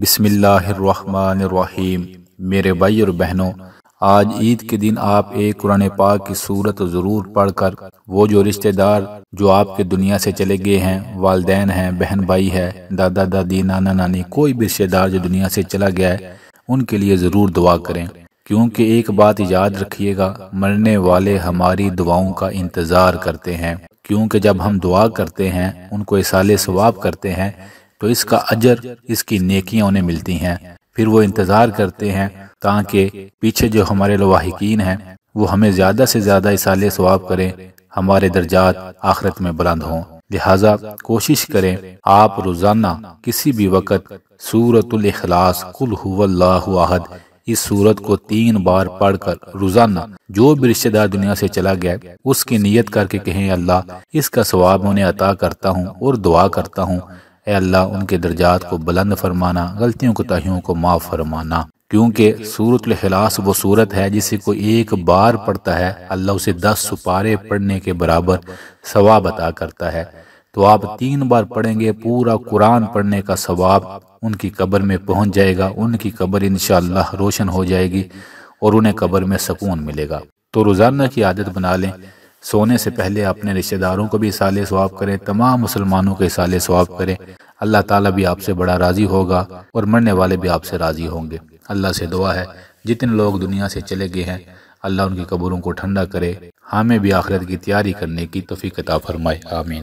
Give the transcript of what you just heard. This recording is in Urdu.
بسم اللہ الرحمن الرحیم۔ میرے بھائی اور بہنوں، آج عید کے دن آپ ایک قرآن پاک کی سورت ضرور پڑھ کر وہ جو رشتہ دار جو آپ کے دنیا سے چلے گئے ہیں، والدین ہیں، بہن بھائی ہے، دادا دادی، نانا نانی، کوئی بھی رشتہ دار جو دنیا سے چلا گیا ہے، ان کے لیے ضرور دعا کریں، کیونکہ ایک بات یاد رکھیے گا، مرنے والے ہماری دعاؤں کا انتظار کرتے ہیں، کیونکہ جب ہم دعا کرتے ہیں، ان کو ایصال ثواب کرتے ہیں، تو اس کا اجر، اس کی نیکیاں انہیں ملتی ہیں۔ پھر وہ انتظار کرتے ہیں تاکہ پیچھے جو ہمارے لواحقین ہیں وہ ہمیں زیادہ سے زیادہ ایصال ثواب کریں، ہمارے درجات آخرت میں بلند ہوں۔ لہٰذا کوشش کریں آپ روزانہ کسی بھی وقت سورۃ الاخلاص قل هو اللہ احد اس سورت کو 3 بار پڑھ کر روزانہ جو بھی رشتہ دار دنیا سے چلا گیا اس کی نیت کر کے کہیں، اللہ اس کا ثواب انہیں عطا کرتا ہوں، اور دعا کرتا ہوں اے اللہ ان کے درجات کو بلند فرمانا، غلطیوں کوتاہیوں کو معاف فرمانا، کیونکہ سورۃ الاخلاص وہ سورت ہے جسے کوئی ایک بار پڑھتا ہے اللہ اسے 10 سپارے پڑھنے کے برابر ثواب عطا کرتا ہے۔ تو آپ 3 بار پڑھیں گے، پورا قرآن پڑھنے کا ثواب ان کی قبر میں پہنچ جائے گا، ان کی قبر انشاءاللہ روشن ہو جائے گی اور انہیں قبر میں سکون ملے گا۔ تو روزانہ کی عادت بنا لیں، سونے سے پہلے اپنے رشتہ داروں کو بھی ایصال ثواب کریں، تمام مسلمانوں کو ایصال ثواب کریں، اللہ تعالیٰ بھی آپ سے بڑا راضی ہوگا اور مرنے والے بھی آپ سے راضی ہوں گے۔ اللہ سے دعا ہے جتنے لوگ دنیا سے چلے گئے ہیں اللہ ان کی قبروں کو ٹھنڈا کرے، ہمیں بھی آخرت کی تیاری کرنے کی توفیق عطا فرمائے، آمین۔